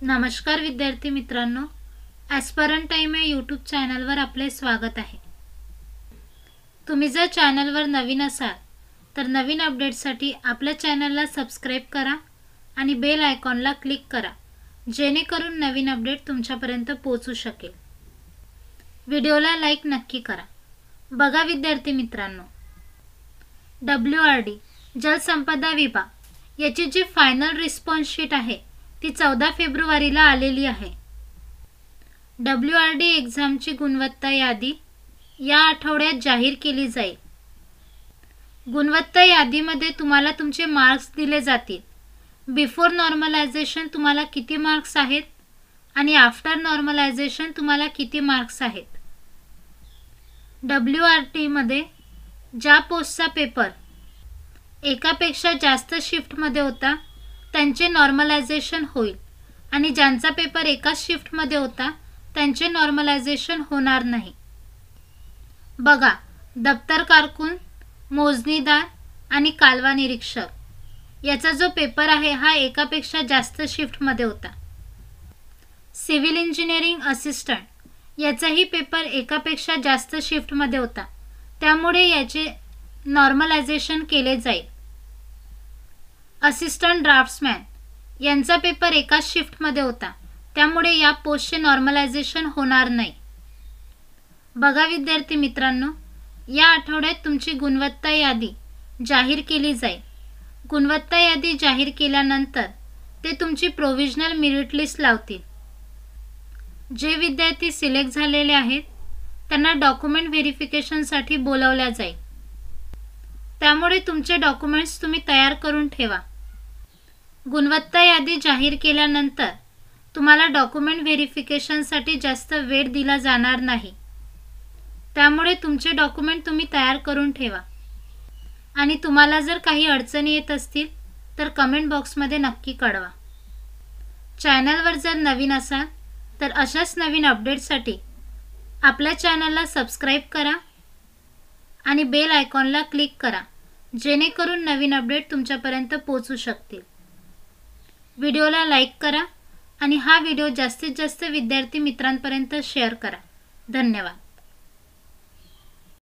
नमस्कार विद्यार्थी मित्रांनो, ॲस्परंट टाइम या यूट्यूब चॅनलवर आपले स्वागत आहे। तुम्ही जर चॅनलवर नवीन असाल तर नवीन अपडेट्ससाठी आपल्या चॅनलला सबस्क्राइब करा आणि बेल आयकॉनला क्लिक करा, जेणेकरून नवीन अपडेट तुमच्यापर्यंत पोहोचू शकेल। व्हिडिओला लाईक नक्की करा। बघा विद्यार्थी मित्रांनो, WRD जलसंपदा विभाग याची जी फायनल रिस्पॉन्स शीट आहे ती 14 फेब्रुवारीला आलेली आहे। WRD एक्झामची गुणवत्ता यादी या आठवड्यात जाहीर केली जाईल। गुणवत्ता यादीमध्ये तुम्हाला तुमचे मार्क्स दिले जातील। बिफोर नॉर्मलायझेशन तुम्हाला किती मार्क्स आहेत आणि आफ्टर नॉर्मलायझेशन तुम्हाला किती मार्क्स आहेत। WRD मध्ये ज्या पोस्टचा पेपर एकापेक्षा जास्त शिफ्टमध्ये होता त्यांचे नॉर्मलायझेशन होईल आणि ज्यांचा पेपर एकाच शिफ्टमध्ये होता त्यांचे नॉर्मलायझेशन होणार नाही। बघा, दप्तर कारकून, मोजणीदार आणि कालवा निरीक्षक याचा जो पेपर आहे हा एकापेक्षा जास्त शिफ्टमध्ये होता। सिव्हिल इंजिनिअरिंग असिस्टंट याचाही पेपर एकापेक्षा जास्त शिफ्टमध्ये होता, त्यामुळे याचे नॉर्मलायझेशन केले जाईल। असिस्टंट ड्राफ्ट्समॅन यांचा पेपर एकाच शिफ्टमध्ये होता, त्यामुळे या पोस्टचे नॉर्मलायझेशन होणार नाही। बघा विद्यार्थी मित्रांनो, या आठवड्यात तुमची गुणवत्ता यादी जाहीर केली जाईल। गुणवत्ता यादी जाहीर केल्यानंतर ते तुमची प्रोव्हिजनल मेरिट लिस्ट लावतील। जे विद्यार्थी सिलेक्ट झालेले आहेत त्यांना डॉक्युमेंट व्हेरिफिकेशनसाठी बोलावले जाईल, त्यामुळे तुमचे डॉक्युमेंट्स तुम्ही तयार करून ठेवा। गुणवत्ता यादी जाहीर केल्यानंतर तुम्हाला डॉक्युमेंट व्हेरिफिकेशनसाठी जास्त वेळ दिला जाणार नाही, त्यामुळे तुमचे डॉक्युमेंट तुम्ही तयार करून ठेवा। आणि तुम्हाला जर काही अडचणी येत असतील तर कमेंट बॉक्समध्ये नक्की कळवा। चॅनलवर जर नवीन असाल तर अशाच नवीन अपडेट्ससाठी आपल्या चॅनलला सबस्क्राइब करा आणि बेल आयकॉनला क्लिक करा, जेणेकरून नवीन अपडेट तुमच्यापर्यंत पोहोचू शकतील। व्हिडिओला लाईक करा आणि हा व्हिडिओ जास्तीत जास्त विद्यार्थी मित्रांपर्यंत शेअर करा। धन्यवाद।